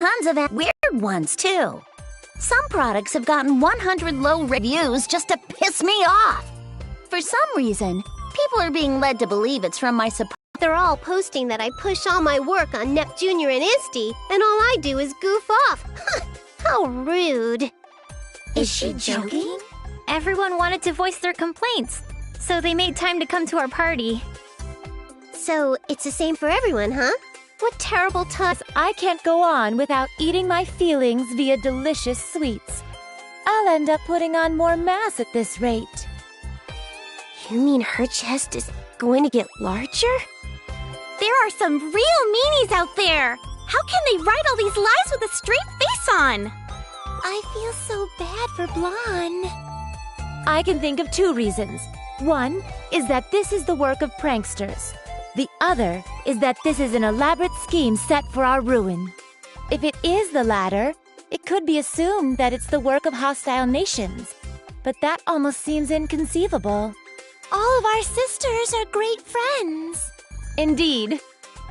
tons of weird ones, too. Some products have gotten 100 low reviews just to piss me off. For some reason, people are being led to believe it's from my support. They're all posting that I push all my work on Nep Jr. and Insti, and all I do is goof off. How rude. Is she joking? Everyone wanted to voice their complaints, so they made time to come to our party. So, it's the same for everyone, huh? What terrible time. I can't go on without eating my feelings via delicious sweets. I'll end up putting on more mass at this rate. You mean her chest is going to get larger? There are some real meanies out there! How can they write all these lies with a straight face on? I feel so bad for Blonde. I can think of 2 reasons. One is that this is the work of pranksters. The other is that this is an elaborate scheme set for our ruin. If it is the latter, it could be assumed that it's the work of hostile nations. But that almost seems inconceivable. All of our sisters are great friends. Indeed.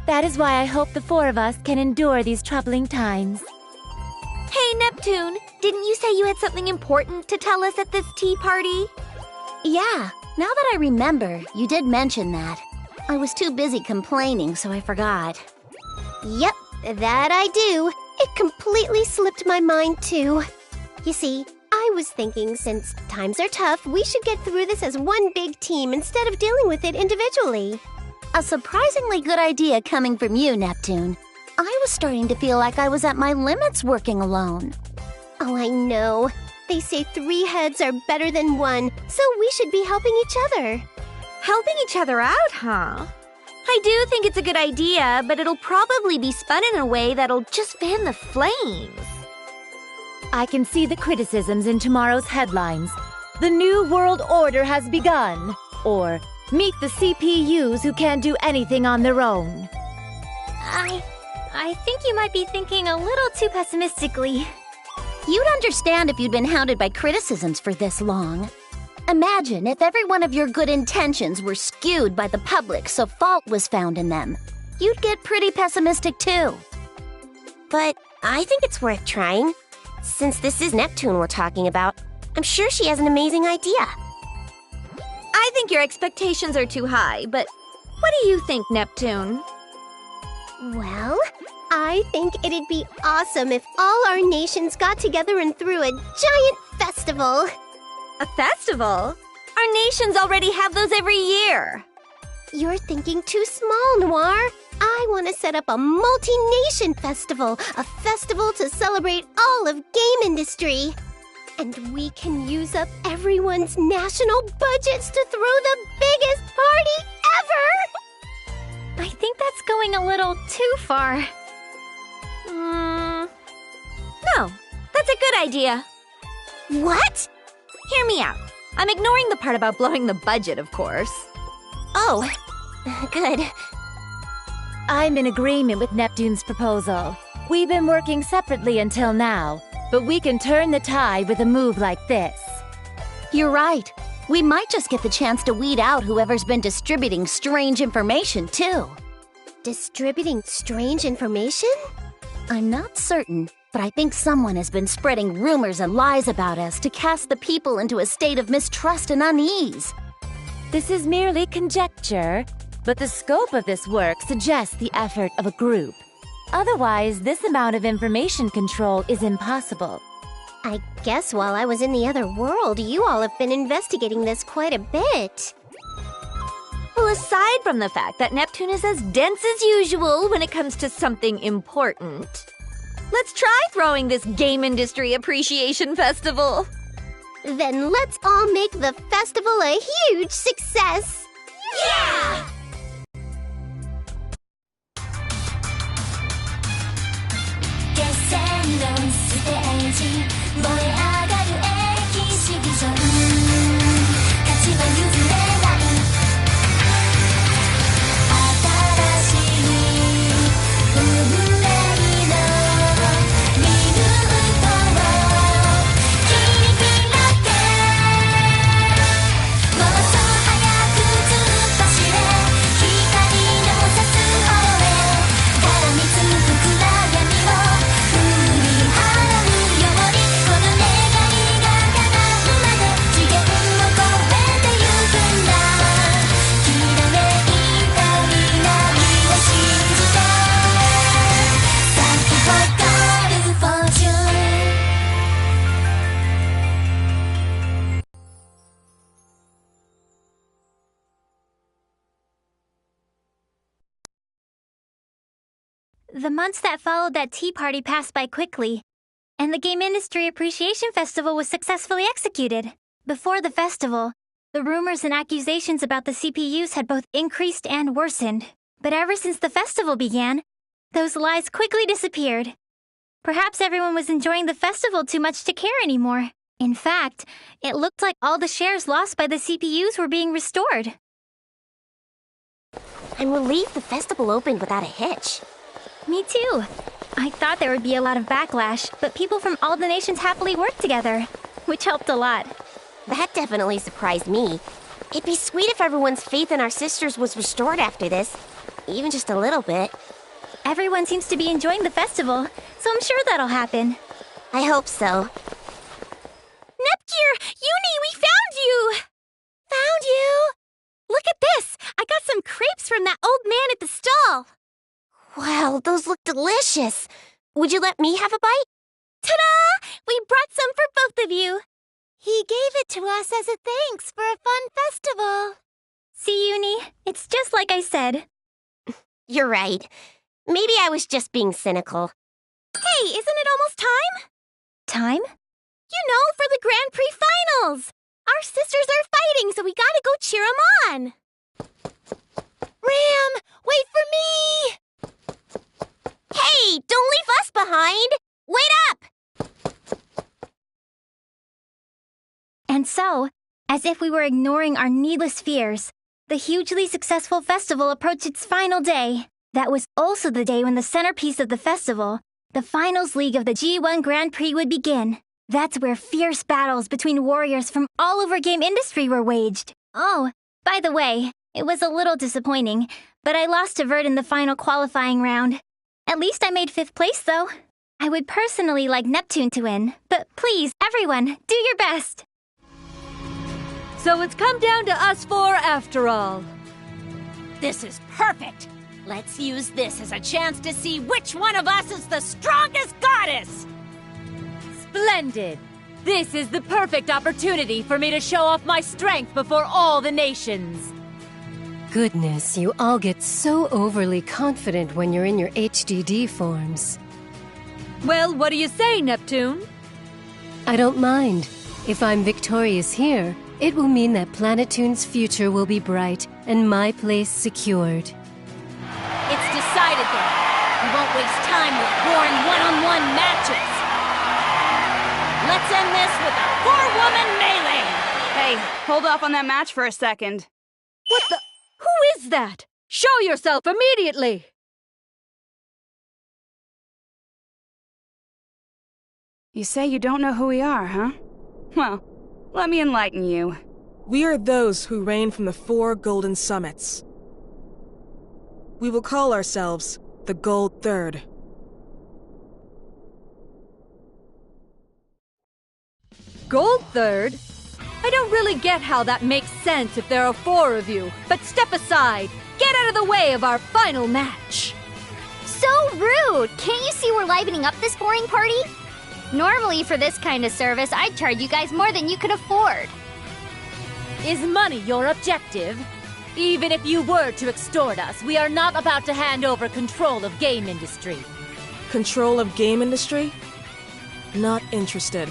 That is why I hope the 4 of us can endure these troubling times. Hey, Neptune, didn't you say you had something important to tell us at this tea party? Yeah, now that I remember, you did mention that. I was too busy complaining, so I forgot. Yep, that I do. It completely slipped my mind, too. You see, I was thinking since times are tough, we should get through this as one big team instead of dealing with it individually. A surprisingly good idea coming from you, Neptune. I was starting to feel like I was at my limits working alone. Oh, I know. They say 3 heads are better than 1, so we should be helping each other. Helping each other out, huh? I do think it's a good idea, but it'll probably be spun in a way that'll just fan the flames. I can see the criticisms in tomorrow's headlines. The New World Order has begun. Or, meet the CPUs who can't do anything on their own. I think you might be thinking a little too pessimistically. You'd understand if you'd been hounded by criticisms for this long. Imagine if every one of your good intentions were skewed by the public so fault was found in them. You'd get pretty pessimistic too. But I think it's worth trying. Since this is Neptune we're talking about, I'm sure she has an amazing idea. I think your expectations are too high, but what do you think, Neptune? Well, I think it'd be awesome if all our nations got together and threw a giant festival. A festival? Our nations already have those every year. You're thinking too small, Noir. I want to set up a multi-nation festival, a festival to celebrate all of game industry. And we can use up everyone's national budgets to throw the biggest party ever! I think that's going a little too far. No, that's a good idea. What? Hear me out. I'm ignoring the part about blowing the budget, of course. Oh, good. I'm in agreement with Neptune's proposal. We've been working separately until now, but we can turn the tide with a move like this. You're right. We might just get the chance to weed out whoever's been distributing strange information, too. Distributing strange information? I'm not certain, but I think someone has been spreading rumors and lies about us to cast the people into a state of mistrust and unease. This is merely conjecture, but the scope of this work suggests the effort of a group. Otherwise, this amount of information control is impossible. I guess while I was in the other world, you all have been investigating this quite a bit. Well, aside from the fact that Neptune is as dense as usual when it comes to something important, let's try throwing this Game Industry Appreciation Festival. Then let's all make the festival a huge success! Yeah! The months that followed that tea party passed by quickly, and the Game Industry Appreciation Festival was successfully executed. Before the festival, the rumors and accusations about the CPUs had both increased and worsened. But ever since the festival began, those lies quickly disappeared. Perhaps everyone was enjoying the festival too much to care anymore. In fact, it looked like all the shares lost by the CPUs were being restored. I'm relieved the festival opened without a hitch. Me too. I thought there would be a lot of backlash, but people from all the nations happily worked together, which helped a lot. That definitely surprised me. It'd be sweet if everyone's faith in our sisters was restored after this. Even just a little bit. Everyone seems to be enjoying the festival, so I'm sure that'll happen. I hope so. Nepgear! Uni, we found you! Found you! Look at this! I got some crepes from that old man at the stall. Wow, those look delicious. Would you let me have a bite? Ta-da! We brought some for both of you. He gave it to us as a thanks for a fun festival. See, Uni, it's just like I said. You're right. Maybe I was just being cynical. Hey, isn't it almost time? Time? You know, for the Grand Prix finals. Our sisters are fighting, so we gotta go cheer 'em on. Ram, wait for me! Hey, don't leave us behind! Wait up! And so, as if we were ignoring our needless fears, the hugely successful festival approached its final day. That was also the day when the centerpiece of the festival, the finals league of the G1 Grand Prix, would begin. That's where fierce battles between warriors from all over game industry were waged. Oh, by the way, it was a little disappointing, but I lost to Vert in the final qualifying round. At least I made 5th place, though. I would personally like Neptune to win, but please, everyone, do your best. So it's come down to us four after all. This is perfect! Let's use this as a chance to see which one of us is the strongest goddess! Splendid! This is the perfect opportunity for me to show off my strength before all the nations. Goodness, you all get so overly confident when you're in your HDD forms. Well, what do you say, Neptune? I don't mind. If I'm victorious here, it will mean that Planetoon's future will be bright and my place secured. It's decided then. We won't waste time with boring one-on-one matches. Let's end this with a 4-woman melee! Hey, hold off on that match for a second. What the? Who is that? Show yourself immediately! You say you don't know who we are, huh? Well, let me enlighten you. We are those who reign from the 4 golden summits. We will call ourselves the Gold Third. Gold Third? I don't really get how that makes sense if there are 4 of you, but step aside. Get out of the way of our final match. So rude! Can't you see we're livening up this boring party? Normally, for this kind of service, I'd charge you guys more than you could afford. Is money your objective? Even if you were to extort us, we are not about to hand over control of game industry. Control of game industry? Not interested.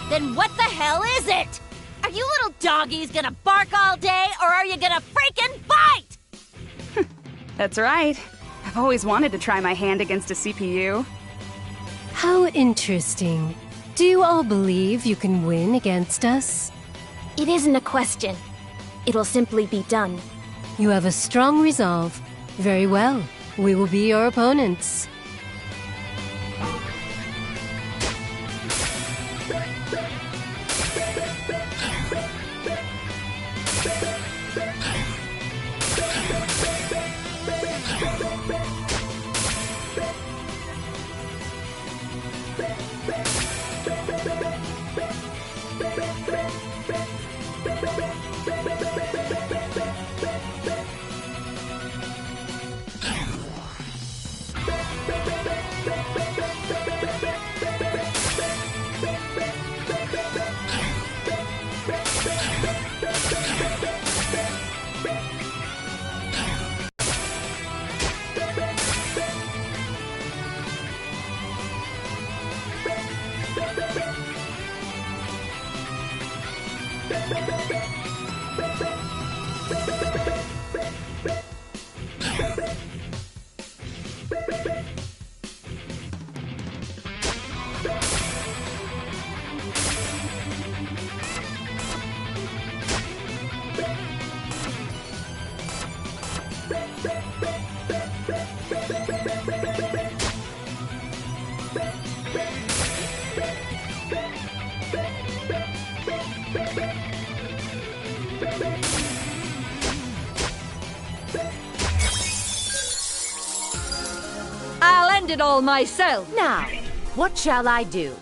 Then what the hell is it? Are you little doggies gonna bark all day, or are you gonna freaking bite? That's right. I've always wanted to try my hand against a CPU. How interesting. Do you all believe you can win against us? It isn't a question. It'll simply be done. You have a strong resolve. Very well. We will be your opponents. I'll end it all myself. Now, what shall I do?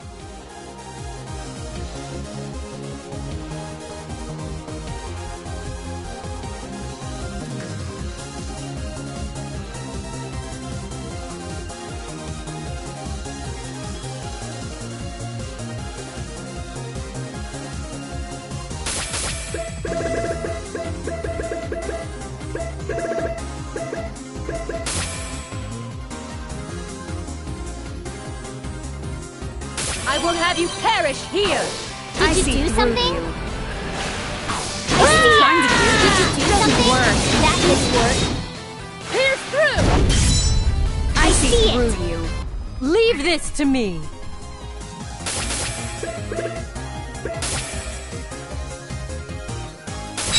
I will have you perish here! Did you do something? Did you do something? Work. That didn't work. Pierce through! I see it. Through you. Leave this to me.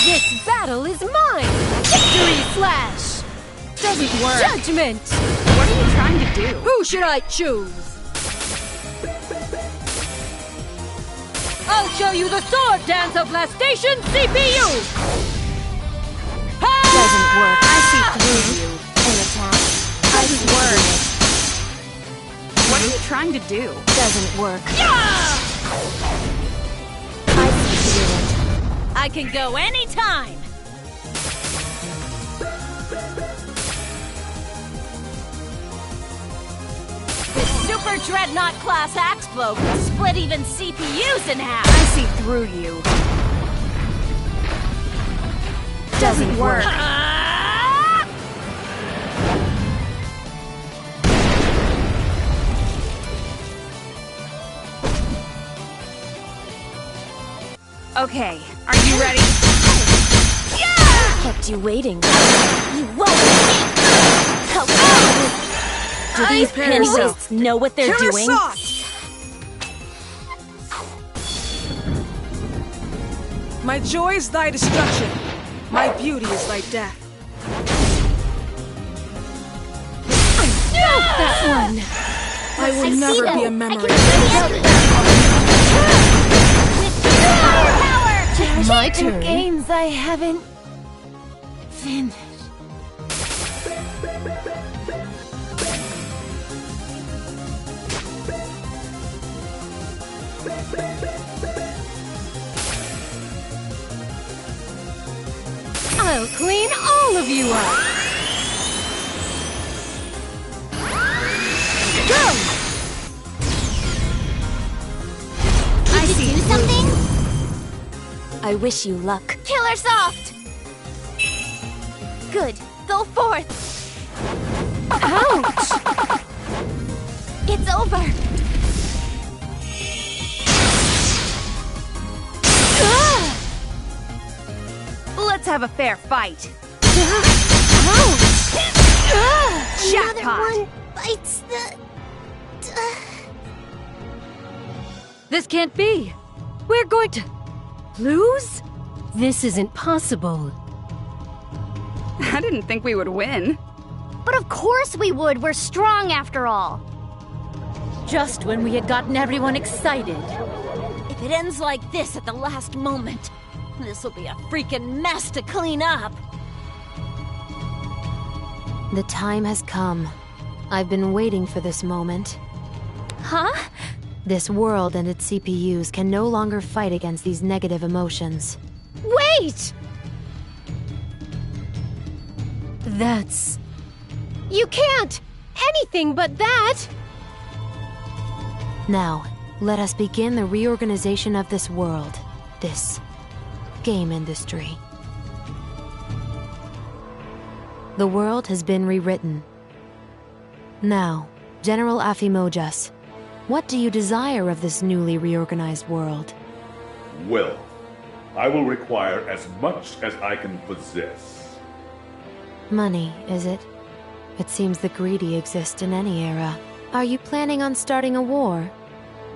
This battle is mine! Victory slash! Doesn't work. Judgment! What are you trying to do? Who should I choose? I'll show you the sword dance of Lastation CPU! Doesn't work. I see through you. An attack. Doesn't work. What are you trying to do? Doesn't work. I see through it. I can go anytime! This Super Dreadnought class axe blow can split even CPUs in half! I see through you. Doesn't work. Ah! Okay, are you ready? Kept you waiting. You won't! Help me! Do these pennywaists know what they're doing? My joy is thy destruction. My beauty is thy death. That one! I will never be a memory. My turn. Games I haven't finished. I'll clean all of you up! Go! Did you do something? I wish you luck. Killer soft! Good. Go forth! Ouch! It's over! Let's have a fair fight. Another Jackpot! one bites the... This can't be. We're going to lose? This isn't possible. I didn't think we would win. But of course we would! We're strong after all! Just when we had gotten everyone excited. If it ends like this at the last moment, this'll be a freaking mess to clean up! The time has come. I've been waiting for this moment. Huh? This world and its CPUs can no longer fight against these negative emotions. Wait! That's... You can't! Anything but that! Now, let us begin the reorganization of this world. This game industry. The world has been rewritten. Now, General Afimojas, What do you desire of this newly reorganized world? Wealth. I will require as much as I can possess. Money, is it? It seems the greedy exist in any era. Are you planning on starting a war?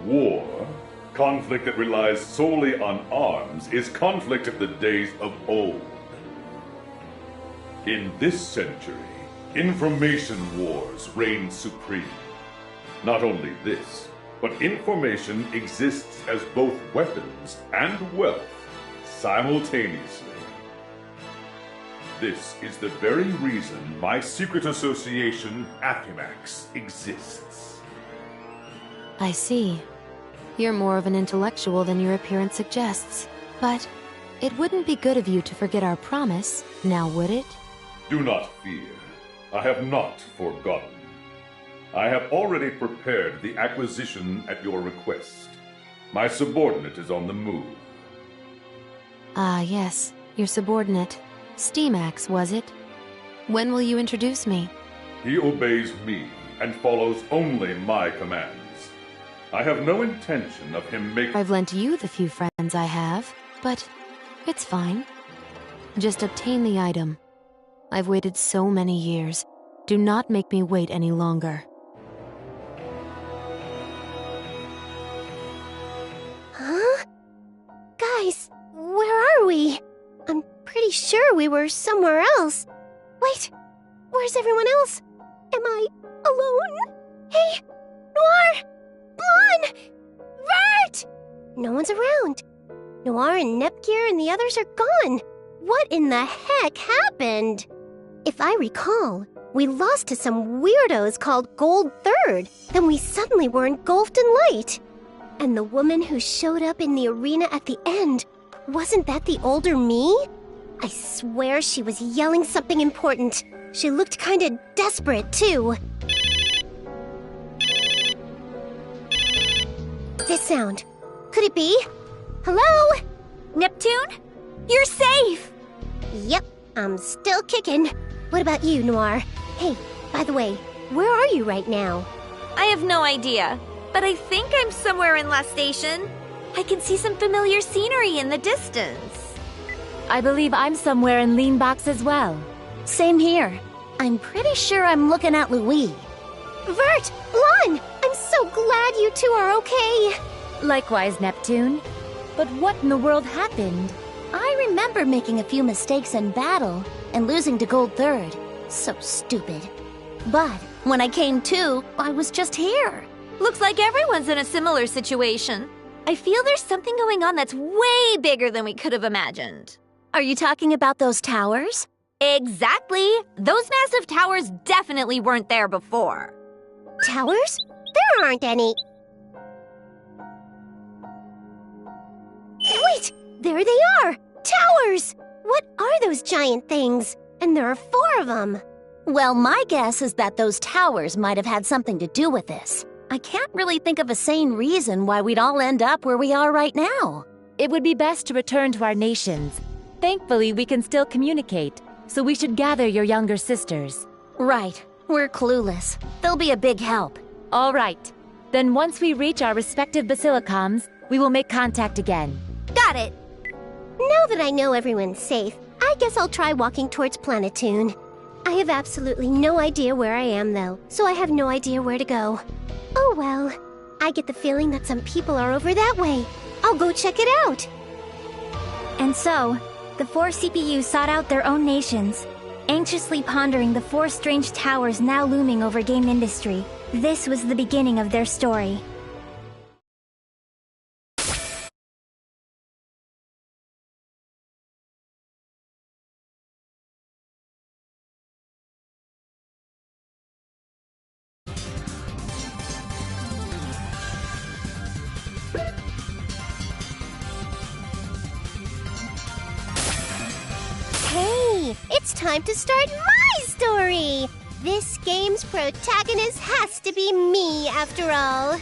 War? Conflict that relies solely on arms is conflict of the days of old. In this century, information wars reign supreme. Not only this, but information exists as both weapons and wealth simultaneously. This is the very reason my secret association, Aphimax, exists. I see. You're more of an intellectual than your appearance suggests. But it wouldn't be good of you to forget our promise, now would it? Do not fear. I have not forgotten. I have already prepared the acquisition at your request. My subordinate is on the move. Ah, yes. Your subordinate. Steamax, was it? When will you introduce me? He obeys me and follows only my commands. I have no intention of him making... I've lent you the few friends I have, but it's fine. Just obtain the item. I've waited so many years. Do not make me wait any longer. Huh? Guys, where are we? I'm pretty sure we were somewhere else. Wait, where's everyone else? Am I alone? Hey, Noir! Blonde! Vert! No one's around. Noir and Nepgear and the others are gone. What in the heck happened? If I recall, we lost to some weirdos called Gold Third. Then we suddenly were engulfed in light. And the woman who showed up in the arena at the end, wasn't that the older me? I swear she was yelling something important. She looked kinda desperate, too. This sound. Could it be? Hello? Neptune? You're safe! Yep, I'm still kicking. What about you, Noir? Hey, by the way, where are you right now? I have no idea, but I think I'm somewhere in La Station. I can see some familiar scenery in the distance. I believe I'm somewhere in Leanbox as well. Same here. I'm pretty sure I'm looking at Louis. Vert! Lon! I'm so glad you two are okay! Likewise, Neptune. But what in the world happened? I remember making a few mistakes in battle and losing to Gold Third. So stupid. But when I came to, I was just here. Looks like everyone's in a similar situation. I feel there's something going on that's way bigger than we could have imagined. Are you talking about those towers? Exactly! Those massive towers definitely weren't there before. Towers? There aren't any. Wait! There they are! Towers! What are those giant things? And there are 4 of them. Well, my guess is that those towers might have had something to do with this. I can't really think of a sane reason why we'd all end up where we are right now. It would be best to return to our nations. Thankfully, we can still communicate, so we should gather your younger sisters. Right. We're clueless. They'll be a big help. All right. Then once we reach our respective basilicums, we will make contact again. Got it! Now that I know everyone's safe, I guess I'll try walking towards Planetoon. I have absolutely no idea where I am, though, so I have no idea where to go. Oh well. I get the feeling that some people are over that way. I'll go check it out. And so, the 4 CPUs sought out their own nations, anxiously pondering the 4 strange towers now looming over game industry. This was the beginning of their story. Hey, it's time to start my story! This game's protagonist has to be me, after all.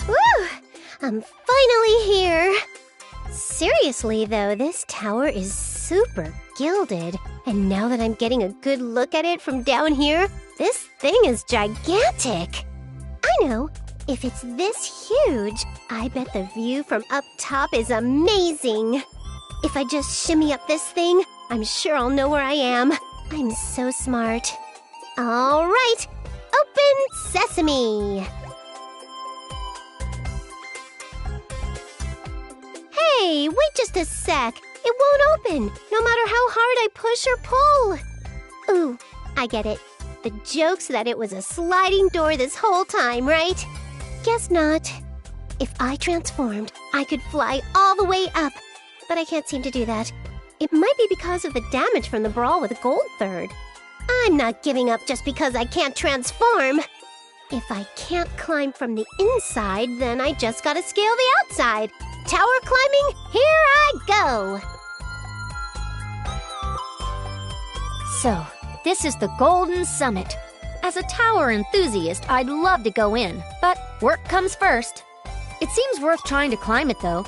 Woo! I'm finally here! Seriously, though, this tower is super gilded. And now that I'm getting a good look at it from down here, this thing is gigantic. I know, if it's this huge, I bet the view from up top is amazing. If I just shimmy up this thing, I'm sure I'll know where I am. I'm so smart. All right, open sesame. Hey, wait just a sec. It won't open, no matter how hard I push or pull. Ooh, I get it. The joke's that it was a sliding door this whole time, right? Guess not. If I transformed, I could fly all the way up, but I can't seem to do that. It might be because of the damage from the brawl with Goldthird. I'm not giving up just because I can't transform. If I can't climb from the inside, then I just gotta scale the outside. Tower climbing, here I go! So, this is the Golden Summit. As a tower enthusiast, I'd love to go in, but work comes first. It seems worth trying to climb it, though.